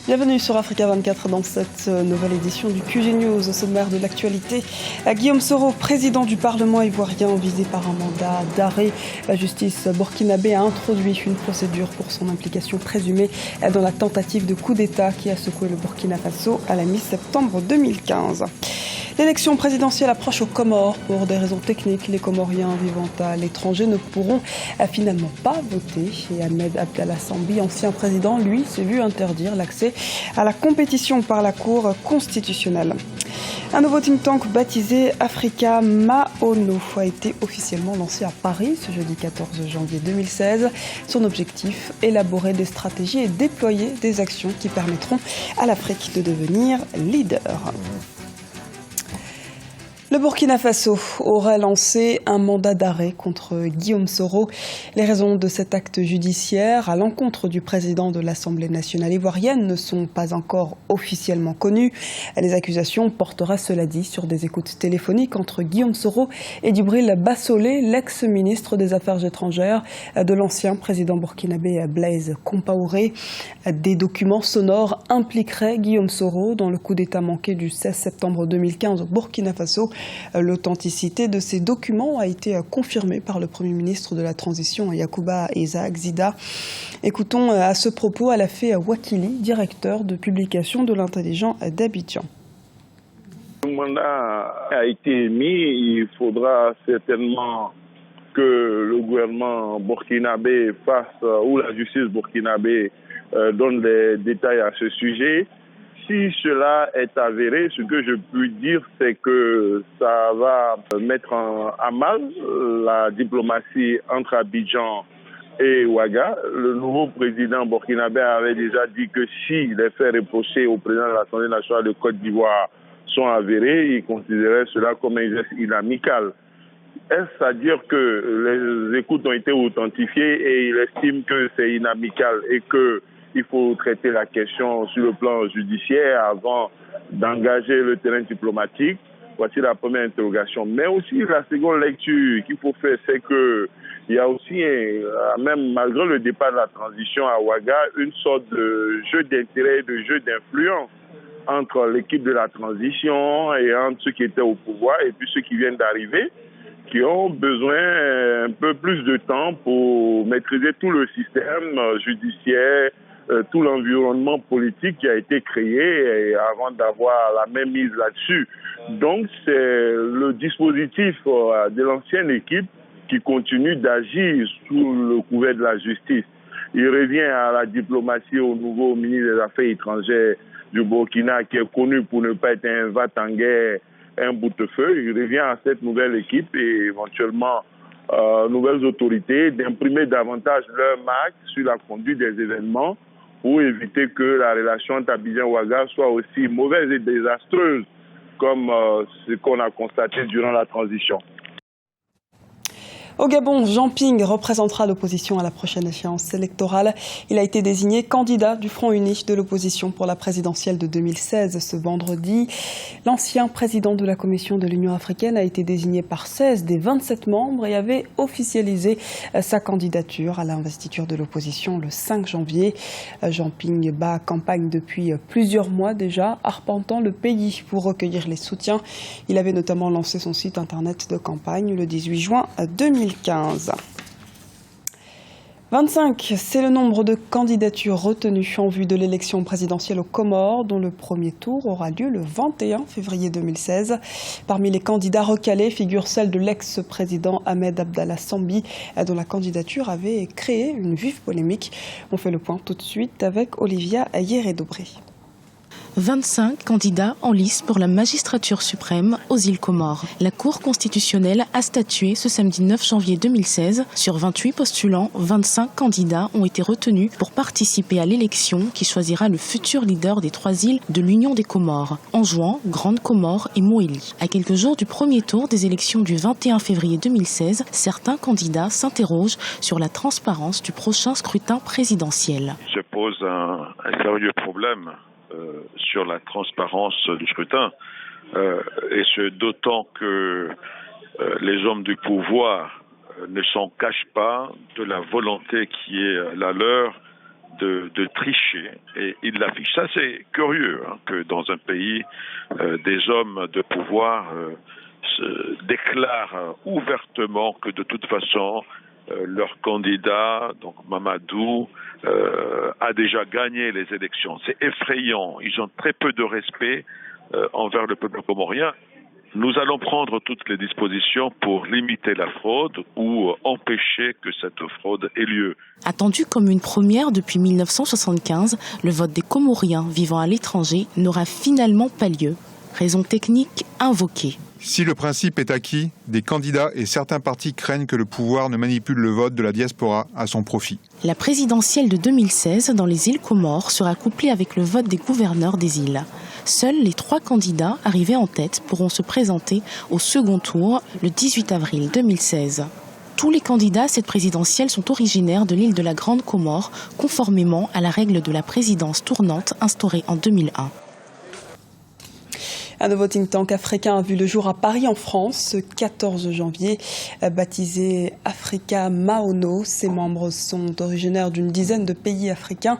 Bienvenue sur Africa 24 dans cette nouvelle édition du QG News. Au sommaire de l'actualité, Guillaume Soro, président du Parlement ivoirien, visé par un mandat d'arrêt. La justice burkinabé a introduit une procédure pour son implication présumée dans la tentative de coup d'État qui a secoué le Burkina Faso à la mi-septembre 2015. L'élection présidentielle approche aux Comores. Pour des raisons techniques, les Comoriens vivant à l'étranger ne pourront finalement pas voter. Et Ahmed Abdallah Sambi, ancien président, lui, s'est vu interdire l'accès à la compétition par la Cour constitutionnelle. Un nouveau think tank baptisé Africa Maono a été officiellement lancé à Paris ce jeudi 14 janvier 2016. Son objectif, élaborer des stratégies et déployer des actions qui permettront à l'Afrique de devenir leader. Le Burkina Faso aurait lancé un mandat d'arrêt contre Guillaume Soro. Les raisons de cet acte judiciaire à l'encontre du président de l'Assemblée nationale ivoirienne ne sont pas encore officiellement connues. Les accusations porteraient, cela dit, sur des écoutes téléphoniques entre Guillaume Soro et Djibril Bassolé, l'ex-ministre des Affaires étrangères de l'ancien président burkinabé Blaise Compaoré. Des documents sonores impliqueraient Guillaume Soro dans le coup d'État manqué du 16 septembre 2015 au Burkina Faso. L'authenticité de ces documents a été confirmée par le Premier ministre de la Transition, Yacouba Isaac Zida. Écoutons à ce propos Alafé Wakili, directeur de publication de l'Intelligent d'Abidjan. Le mandat a été émis, il faudra certainement que le gouvernement burkinabé fasse, ou la justice burkinabé donne des détails à ce sujet. Si cela est avéré, ce que je peux dire, c'est que ça va mettre à mal la diplomatie entre Abidjan et Ouaga. Le nouveau président burkinabé avait déjà dit que si les faits reprochés au président de l'Assemblée nationale de Côte d'Ivoire sont avérés, il considérait cela comme un geste inamical. Est-ce à dire que les écoutes ont été authentifiées et il estime que c'est inamical et que il faut traiter la question sur le plan judiciaire avant d'engager le terrain diplomatique? Voici la première interrogation. Mais aussi la seconde lecture qu'il faut faire, c'est que il y a aussi, même malgré le départ de la transition à Ouaga, une sorte de jeu d'intérêt, de jeu d'influence entre l'équipe de la transition et entre ceux qui étaient au pouvoir et puis ceux qui viennent d'arriver, qui ont besoin un peu plus de temps pour maîtriser tout le système judiciaire, tout l'environnement politique qui a été créé avant d'avoir la même mise là-dessus. Donc c'est le dispositif de l'ancienne équipe qui continue d'agir sous le couvert de la justice. Il revient à la diplomatie, au nouveau ministre des Affaires étrangères du Burkina qui est connu pour ne pas être un va-t-en-guerre, un boutefeu. Il revient à cette nouvelle équipe et éventuellement nouvelles autorités d'imprimer davantage leur marque sur la conduite des événements pour éviter que la relation entre Abidjan et Ouaga soit aussi mauvaise et désastreuse comme ce qu'on a constaté durant la transition. Au Gabon, Jean Ping représentera l'opposition à la prochaine échéance électorale. Il a été désigné candidat du Front uni de l'opposition pour la présidentielle de 2016 ce vendredi. L'ancien président de la Commission de l'Union africaine a été désigné par 16 des 27 membres et avait officialisé sa candidature à l'investiture de l'opposition le 5 janvier. Jean Ping bat campagne depuis plusieurs mois déjà, arpentant le pays pour recueillir les soutiens. Il avait notamment lancé son site internet de campagne le 18 juin 2015. 25, c'est le nombre de candidatures retenues en vue de l'élection présidentielle aux Comores, dont le premier tour aura lieu le 21 février 2016. Parmi les candidats recalés figure celle de l'ex-président Ahmed Abdallah Sambi, dont la candidature avait créé une vive polémique. On fait le point tout de suite avec Olivia Ayeré-Dobré. 25 candidats en lice pour la magistrature suprême aux îles Comores. La Cour constitutionnelle a statué ce samedi 9 janvier 2016. Sur 28 postulants, 25 candidats ont été retenus pour participer à l'élection qui choisira le futur leader des 3 îles de l'Union des Comores, Anjouan, Grande Comore et Moélie. À quelques jours du premier tour des élections du 21 février 2016, certains candidats s'interrogent sur la transparence du prochain scrutin présidentiel. Se pose un sérieux problème sur la transparence du scrutin, et ce d'autant que les hommes du pouvoir ne s'en cachent pas de la volonté qui est la leur de tricher, et il l'affiche. Ça, c'est curieux, hein, que dans un pays, des hommes de pouvoir se déclarent ouvertement que de toute façon, leur candidat, donc Mamadou, a déjà gagné les élections. C'est effrayant. Ils ont très peu de respect envers le peuple comorien. Nous allons prendre toutes les dispositions pour limiter la fraude ou empêcher que cette fraude ait lieu. Attendu comme une première depuis 1975, le vote des Comoriens vivant à l'étranger n'aura finalement pas lieu. Raison technique invoquée. Si le principe est acquis, des candidats et certains partis craignent que le pouvoir ne manipule le vote de la diaspora à son profit. La présidentielle de 2016 dans les îles Comores sera couplée avec le vote des gouverneurs des îles. Seuls les 3 candidats arrivés en tête pourront se présenter au second tour le 18 avril 2016. Tous les candidats à cette présidentielle sont originaires de l'île de la Grande Comore, conformément à la règle de la présidence tournante instaurée en 2001. Un nouveau think tank africain a vu le jour à Paris en France ce 14 janvier, baptisé Africa Maono. Ses membres sont originaires d'une dizaine de pays africains.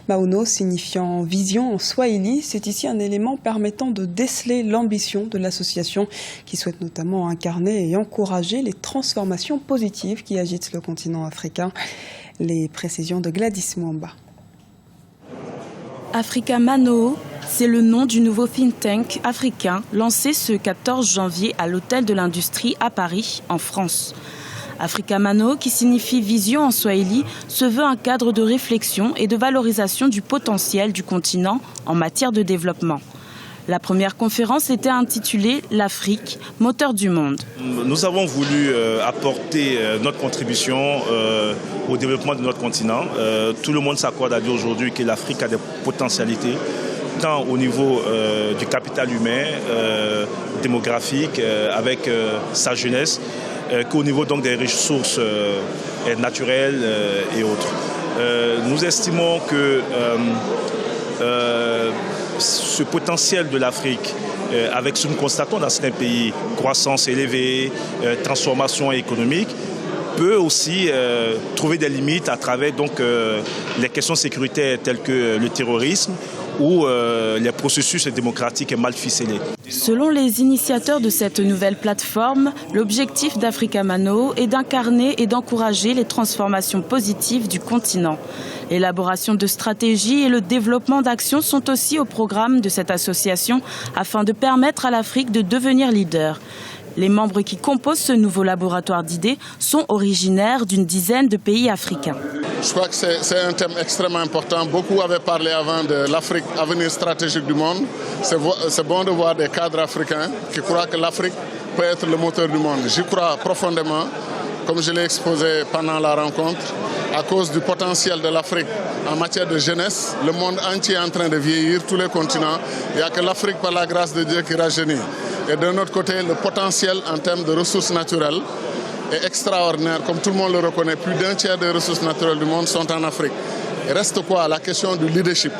Maono signifiant vision en swahili, c'est ici un élément permettant de déceler l'ambition de l'association qui souhaite notamment incarner et encourager les transformations positives qui agitent le continent africain. Les précisions de Gladys Mwamba. Africa Mano, c'est le nom du nouveau think tank africain lancé ce 14 janvier à l'Hôtel de l'Industrie à Paris, en France. Africa Mano, qui signifie vision en swahili, se veut un cadre de réflexion et de valorisation du potentiel du continent en matière de développement. La première conférence était intitulée « L'Afrique, moteur du monde ». Nous avons voulu apporter notre contribution au développement de notre continent. Tout le monde s'accorde à dire aujourd'hui que l'Afrique a des potentialités, tant au niveau du capital humain, démographique, avec sa jeunesse, qu'au niveau donc des ressources naturelles et autres. Nous estimons que ce potentiel de l'Afrique, avec ce que nous constatons dans certains pays, croissance élevée, transformation économique, peut aussi trouver des limites à travers donc, les questions sécuritaires telles que le terrorisme ou les processus démocratiques mal ficelés. Selon les initiateurs de cette nouvelle plateforme, l'objectif d'Africa Mano est d'incarner et d'encourager les transformations positives du continent. L'élaboration de stratégies et le développement d'actions sont aussi au programme de cette association afin de permettre à l'Afrique de devenir leader. Les membres qui composent ce nouveau laboratoire d'idées sont originaires d'une dizaine de pays africains. Je crois que c'est un thème extrêmement important. Beaucoup avaient parlé avant de l'Afrique, avenir stratégique du monde. C'est bon de voir des cadres africains qui croient que l'Afrique peut être le moteur du monde. J'y crois profondément, comme je l'ai exposé pendant la rencontre, à cause du potentiel de l'Afrique en matière de jeunesse. Le monde entier est en train de vieillir, tous les continents. Il n'y a que l'Afrique, par la grâce de Dieu, qui rajeunit. Et d'un autre côté, le potentiel en termes de ressources naturelles est extraordinaire. Comme tout le monde le reconnaît, plus d'un tiers des ressources naturelles du monde sont en Afrique. Il reste quoi? La question du leadership.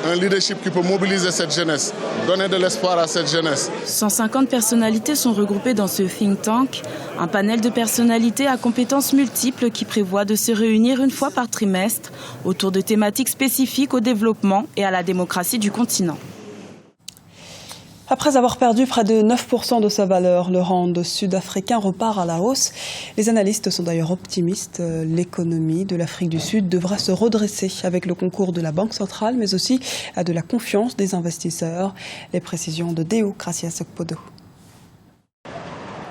Un leadership qui peut mobiliser cette jeunesse, donner de l'espoir à cette jeunesse. 150 personnalités sont regroupées dans ce think tank, un panel de personnalités à compétences multiples qui prévoit de se réunir une fois par trimestre autour de thématiques spécifiques au développement et à la démocratie du continent. Après avoir perdu près de 9% de sa valeur, le rand sud-africain repart à la hausse. Les analystes sont d'ailleurs optimistes. L'économie de l'Afrique du Sud devra se redresser avec le concours de la Banque centrale, mais aussi de la confiance des investisseurs. Les précisions de Deo Gracia Sokpodo.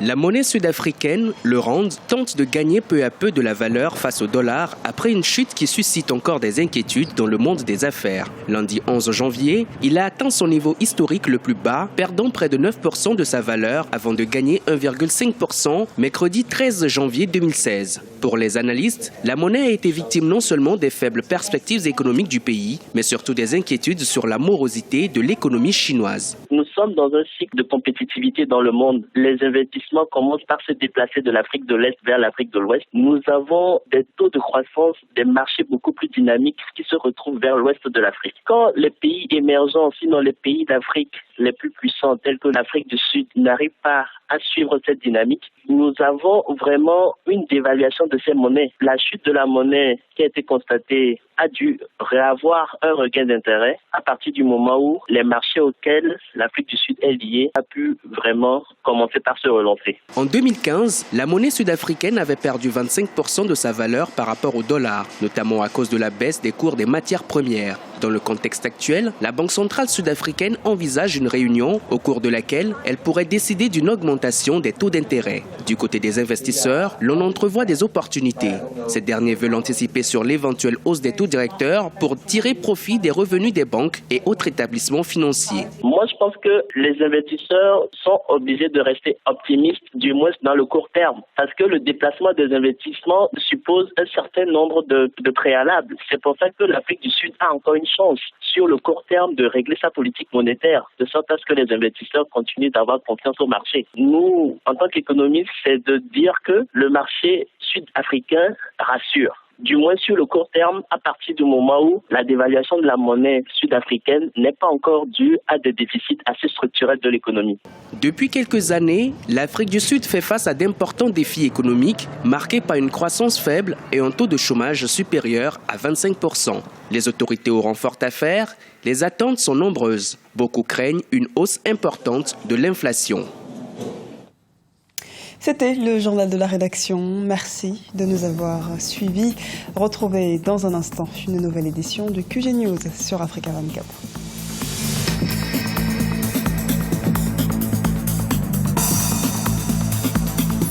La monnaie sud-africaine, le rand, tente de gagner peu à peu de la valeur face au dollar après une chute qui suscite encore des inquiétudes dans le monde des affaires. Lundi 11 janvier, il a atteint son niveau historique le plus bas, perdant près de 9% de sa valeur avant de gagner 1,5% mercredi 13 janvier 2016. Pour les analystes, la monnaie a été victime non seulement des faibles perspectives économiques du pays, mais surtout des inquiétudes sur la morosité de l'économie chinoise. Nous sommes dans un cycle de compétitivité dans le monde. Les investissements commencent par se déplacer de l'Afrique de l'Est vers l'Afrique de l'Ouest. Nous avons des taux de croissance, des marchés beaucoup plus dynamiques qui se retrouvent vers l'Ouest de l'Afrique. Quand les pays émergents, sinon les pays d'Afrique les plus puissants, tels que l'Afrique du Sud, n'arrivent pas à suivre cette dynamique. Nous avons vraiment une dévaluation de ces monnaies. La chute de la monnaie qui a été constatée a dû réavoir un regain d'intérêt à partir du moment où les marchés auxquels l'Afrique du Sud est liée a pu vraiment commencer par se relancer. En 2015, la monnaie sud-africaine avait perdu 25% de sa valeur par rapport au dollar, notamment à cause de la baisse des cours des matières premières. Dans le contexte actuel, la Banque centrale sud-africaine envisage une réunion au cours de laquelle elle pourrait décider d'une augmentation des taux d'intérêt. Du côté des investisseurs, l'on entrevoit des opportunités. Ces derniers veulent anticiper sur l'éventuelle hausse des taux directeurs pour tirer profit des revenus des banques et autres établissements financiers. Moi, je pense que les investisseurs sont obligés de rester optimistes, du moins dans le court terme, parce que le déplacement des investissements suppose un certain nombre de préalables. C'est pour ça que l'Afrique du Sud a encore une chance sur le court terme de régler sa politique monétaire, de sorte à ce que les investisseurs continuent d'avoir confiance au marché. Nous, en tant qu'économistes, c'est de dire que le marché sud-africain rassure. Du moins sur le court terme, à partir du moment où la dévaluation de la monnaie sud-africaine n'est pas encore due à des déficits assez structurels de l'économie. Depuis quelques années, l'Afrique du Sud fait face à d'importants défis économiques marqués par une croissance faible et un taux de chômage supérieur à 25%. Les autorités auront fort à faire, les attentes sont nombreuses. Beaucoup craignent une hausse importante de l'inflation. C'était le journal de la rédaction. Merci de nous avoir suivis. Retrouvez dans un instant une nouvelle édition de QG News sur Africa 24.